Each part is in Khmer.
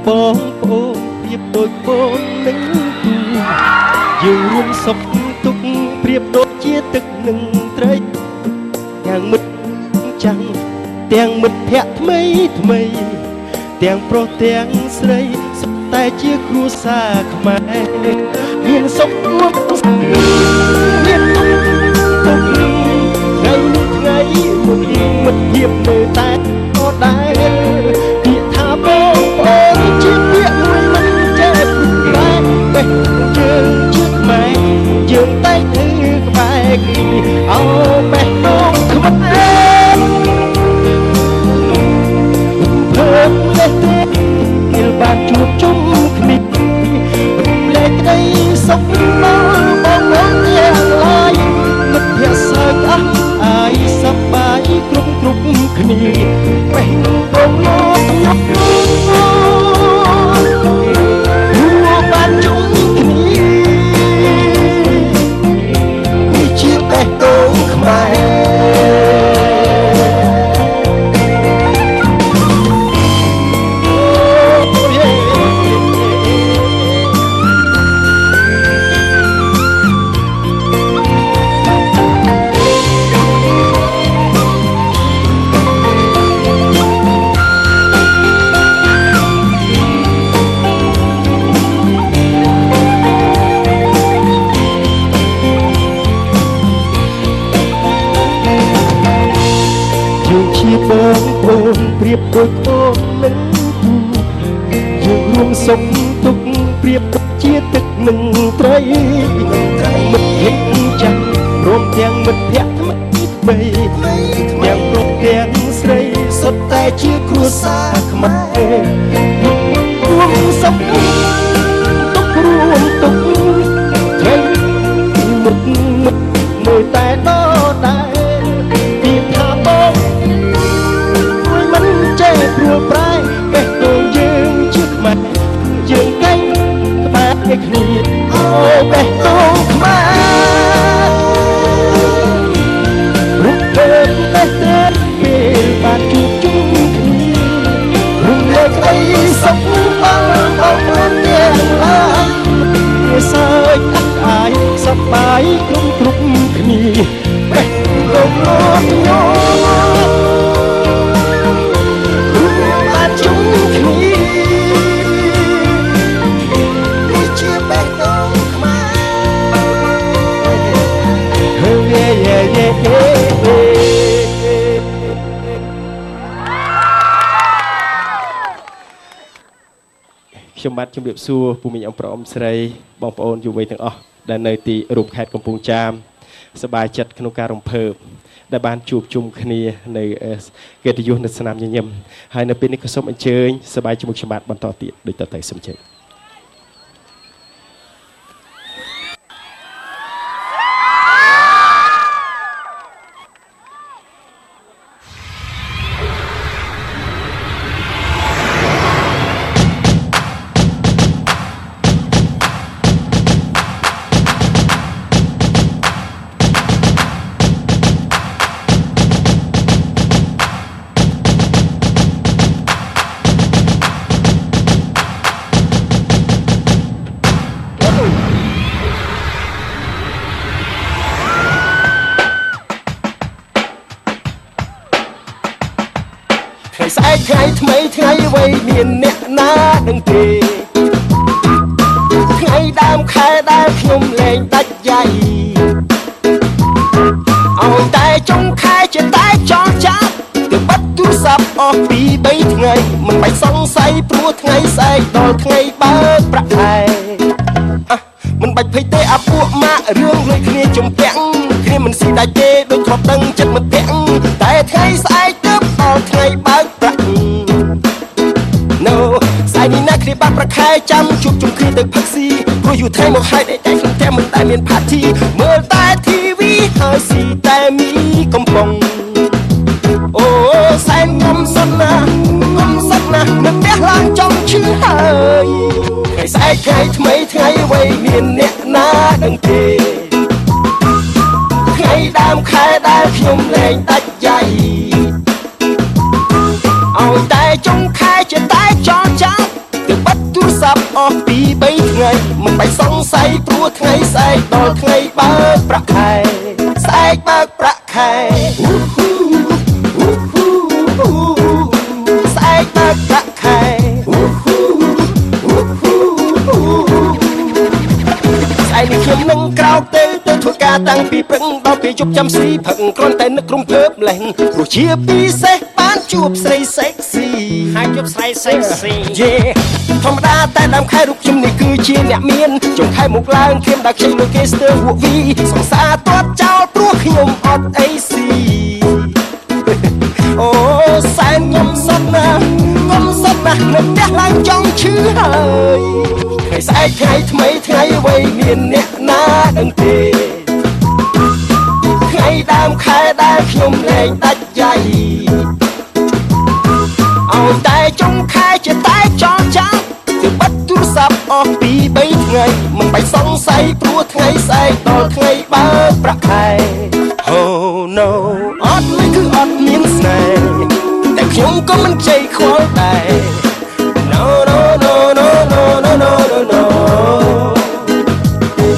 បងប្អូនប្រៀបដូចបងនឹងទូយើងរួមសុខទុក្ខប្រៀបដូចជាទឹកនឹងត្រីទាំងមិត្តចាំងទាំងមិត្តភក្តិថ្មីថ្មីទាំងប្រុសទាំងស្រីសុទ្ធតែជាគ្រួសារខ្មែរមានសុខរួមមានទុក្ខថ្ងៃនេះថ្ងៃមួយមិត្តភាពនៅតែក៏ដែរពាក្យថាបងប្អូនជាពាក្យមួយមិនចេះព្រោះតែបេះយើងជាខ្មែរយើងតែធ្វើក្បែរគ្នាអោបេះដូងខ្មែរភើបលេះទេពេលបានជួបជុំគ្នាលេខក្តីសុខដល់បងប្អូនទាំងឡាយមិត្តភក្តិសើចអស់អាយសប្បាយគ្រប់គ្នាបេះដូងលោកញ៉ាំបានជុំគ្នានេះជាបេះដូងខ្មែរបងប្អូនប្រៀបដូចបងនឹងទូយើងរួមសុខទុក្ខប្រៀបដូចជាទឹកនឹងត្រីមិត្តភក្តិចាំងរួមទាំងមិត្តភក្តិថ្មីទាំងប្រុសទាំងស្រីសុទ្ធតែជាគ្រួសារខ្មែររួមសុខទុក្ខរួមទុក្ខថ្ងៃមិត្តនៅតែដដែលពីថាបងព្រួលប្រែបេះដូងយើងជាខ្មែរយើងកែងក្បែរគ្នាអូបេះដូងខ្មែររូបភាពបេះដូងពេលបានជួបជុំគ្នារំលែកក្តីសុខបងប្អូនទាំងឡាយវាសើចអស់អាយសប្បាយគ្រប់គ្នាបេះដូងលោកញោខ្ញុំបាទជម្រាបសួរពូមីងអង្គប្រុសអ៊ំស្រីបងប្អូនយុវវ័យទាំងអស់ដែលនៅទីរួមខេត្តកំពង់ចាមសប្បាយចិត្តក្នុងការរំភើបដែលបានជួបជុំគ្នានៅកិត្តិយសនៅស្នាមញញឹមហើយនៅពេលនេះក៏សូមអញ្ជើញសប្បាយជាមួយខ្ញុំបាទបន្តទៀតដូចតទៅសូមអញ្ជើញស្អែកថ្ងៃថ្មីថ្ងៃវ័យមានអ្នកណាដឹងទេថ្ងៃដើមខែដែលខ្ញុំលែងដាច់យ៉ៃឲ្យតែចុងខែជាតែចងចាំទៅបាត់ទូរស័ព្ទអស់ពី3ថ្ងៃមិនបាច់សង្ស័យព្រោះថ្ងៃស្អែកដល់ថ្ងៃបើប្រាក់ខែមិនបាច់ភ័យទេអាពួកម៉ាក់រឿងលុយគ្នាចំពាំងគ្នាមិនស៊ីដាច់ទេដូចធ្លាប់ដឹងចិត្តមិនពាំងតែថ្ងៃស្អែកទៅដល់ថ្ងៃបើប្រាក់ No ស្អែកនេះណាគ្នាបាត់ប្រាក់ខែចាំជួបជុំគ្នាទៅផឹកស៊ីព្រោះយូរថ្ងៃមកហើយតែខ្ញុំតែមិនតែមាន party មើលតែ TV ហើយស៊ីតែមីកំប៉ុងអូសែនខ្ញុំសុនណាមិនផ្ទះឡើងចង់ឈឺហើយថ្ងៃស្អែកថ្ងៃថ្មីថ្ងៃវ័យមានអ្នកណាដឹងទេថ្ងៃដើមខែដែលខ្ញុំលែងដាច់យ៉ៃឲ្យតែចុងខែជាតែចងចាំទៅ មិនបាច់សង្ស័យព្រោះថ្ងៃស្អែកដល់ថ្ងៃបើកប្រាក់ខែស្អែកបើកប្រាក់ខែស្អែកបើកប្រាក់ខែស្អែកនេះខ្ញុំនឹងក្រោកទៅធ្វើការតាំងពីព្រឹកដល់ពេលជប់ចាំស៊ីផឹកគ្រាន់តែនឹកក្រុមភើបលេងព្រោះជាពិសេសបានជួបស្រីសេកស៊ីហើយជួបស្រីសេកស៊ីយេធម្មតាតែដើមខែរូបខ្ញុំនេះគឺជាអ្នកមានចុងខែមកឡើងខ្ញុំដាក់ខ្ចីលើគេស្ទើរពួកវីសង្សារទាត់ចោលព្រោះខ្ញុំអត់អីស៊ីអូសែនខ្ញុំសត់ណាស់ខ្ញុំសត់ណាស់នៅផ្ទះឡើងចង់ឈឺហើយថ្ងៃស្អែកថ្ងៃថ្មីថ្ងៃអ្វីមានអ្នកណាដឹងទេថ្ងៃដើមខែដែលខ្ញុំលែងដាច់ដៃឲ្យតែចុងខែជាតែចងចាំគឺបិទទូរស័ព្ទអស់ពី3ថ្ងៃមិនបាច់សង្ស័យព្រោះថ្ងៃស្អែកដល់ថ្ងៃបើកប្រាក់ខែ Oh no អត់លុយគឺអត់មានស្នេហ៍តែខ្ញុំក៏មិនជ័យខ្វល់ដែរ No no no no no no no no no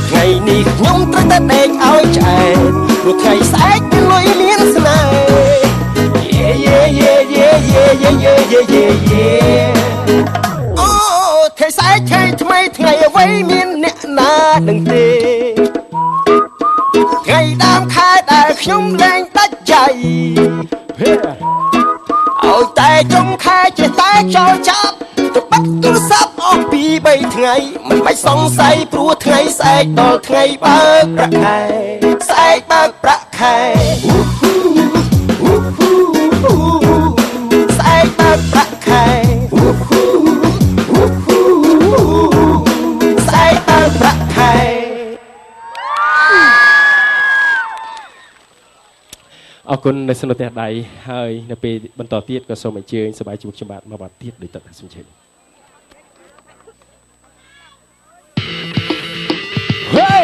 ថ្ងៃនេះខ្ញុំត្រូវតែដេកឲ្យឆ្អែតព្រោះថ្ងៃស្អែកមានលុយមានស្នេហ៍ Yeah yeah yeah yeah yeah yeah yeah yeah yeah អូថ្ងៃស្អែកថ្ងៃថ្មីថ្ងៃអ្វីមានអ្នកណាដឹងទេថ្ងៃដើមខែដែលខ្ញុំលែងដាច់ចៃឲ្យតែចុងខែចេះតែចោលចាប់ទៅបាត់ទូរស័ព្ទអស់ពី3ថ្ងៃមិនបាច់សង្ស័យព្រោះថ្ងៃស្អែកដល់ថ្ងៃបើកប្រាក់ខែស្អែកបើកប្រាក់ខែស្អែកបើកប្រាក់ខែស្អែកបើកប្រាក់ខែអរគុណនៅសនុទះដៃហើយនៅពេលបន្តទៀតក៏សូមអញ្ជើញសប្បាយជួបខ្ញុំបាទមកបាទទៀតដោយតើសូមអញ្ជើញហេ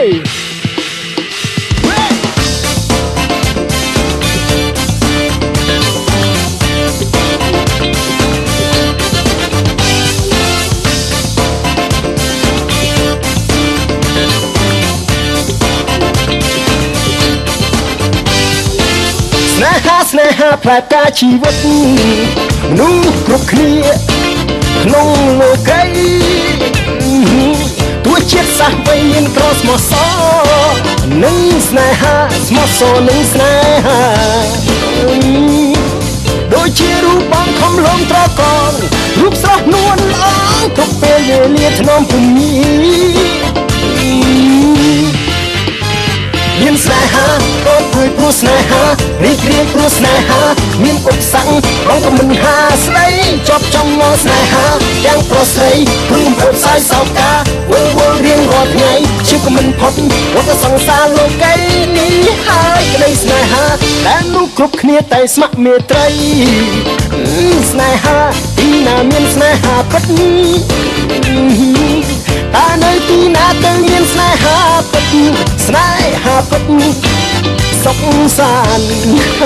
ស្នេហាផ្លែផ្កាជីវិតមនុស្សគ្រប់គ្នាក្នុងលោកីទោះជាតិសាសន៍វិញមានក្រស្មោះសរនឹងស្នេហាស្មោះសរនឹងស្នេហាដូចជារូបបងខំលងត្រកងរូបស្រស់នួនល្អគ្រប់ពេលវេលាថ្នមពុំមានស្នេហាក៏ឃើញព្រោះស្នេហារីករាយព្រោះស្នេហាមានឧបសគ្គបងក៏មិនហាស្ដីជាប់ចង់មកស្នេហាទាំងប្រុសស្រីព្រមផ្សាយសោកការវល់វល់រៀងរាល់ថ្ងៃជឿក៏មិនផុតវត្តសង្សារលោកីនេះហើយក្តីស្នេហាតែនោះគ្រប់គ្នាតែស្ម័គ្រមេត្រីស្នេហាទីណាមានស្នេហាពិតតើនៅទីណាទៅមានស្នេហាពិតស្នេហាពិតសុខសាន្ត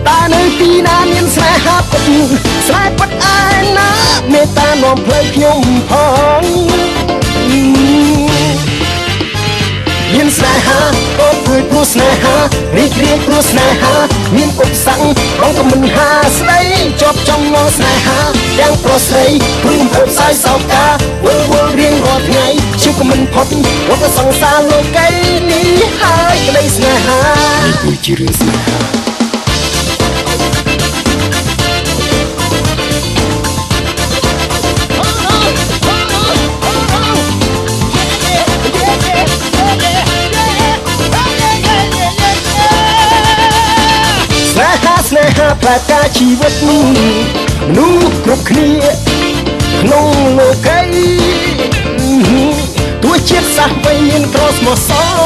តើនៅទីណាមានស្នេហាពិតស្នេហ៍ពិតឯណាមេត្តានាំផ្លូវខ្ញុំផងមានស្នេហាក៏ឃើញព្រោះស្នេហារីករាយព្រោះស្នេហាមានឧបសគ្គបងក៏មិនហាស្ដីជាប់ចង់មកស្នេហាទាំងប្រុសស្រីព្រមផ្សាយសោកការវល់វល់រៀងរាល់ថ្ងៃជឿក៏មិនផុតវត្តសង្សារលោកីនេះហើយក្តីស្នេហានេះគឺជារឿងស្នេហាស្នេហាផ្លែផ្កាជីវិតមនុស្សគ្រប់គ្នាក្នុងលោកីទោះជាតិសាសន៍វិញមានក្រស្មោះសរ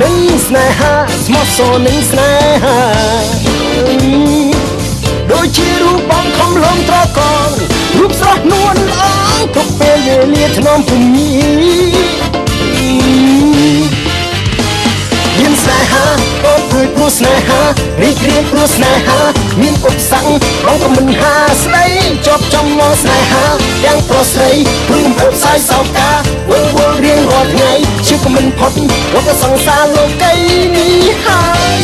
នឹងស្នេហាស្មោះសរនឹងស្នេហាដូចជារូបបងខំលងត្រកងរូបស្រស់នួនល្អគ្រប់ពេលវេលាថ្នមពុំមានស្នេហាក៏ឃើញព្រោះ ស្នេហារីករាយព្រោះស្នេហាមានឧបសគ្គបងក៏មិនហាស្ដីជាប់ចំងស្នេហាទាំងប្រុសស្រីព្រមអូបសាយសោកាវល់វល់រៀងរាល់ថ្ងៃជឿក៏មិនផុតវត្តសង្សារលោកីនេះហើយ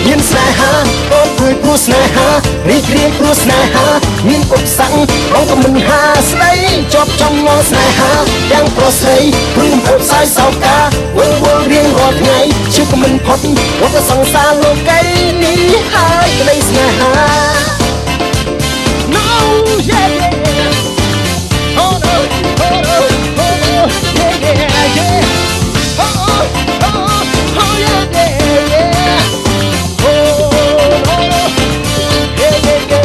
មានស្នេហាបងព្រួយព្រោះស្នេហារីករាយព្រោះស្នេហាមានឧបសគ្គបងក៏មិនហាស្ដីជាប់ចំងស្នេហាទាំងប្រុសស្រីព្រមអូបសាយសោកាវល់វល់រៀងរាល់ថ្ងៃជឿក៏មិនផុតវត្តសង្សារលោកីនេះហើយក្តីស្នេហា No yeah yeah oh no oh no oh no yeah yeah yeah oh oh oh oh yeah yeah yeah oh no yeah yeah yeah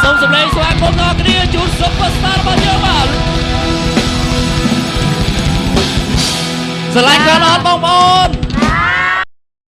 សូមសម្លេងស្វាគមន៍ដល់គ្នាជូនซุបស្តាររបស់យើងបាទស្រឡាញ់គាត់អត់បងប្អូន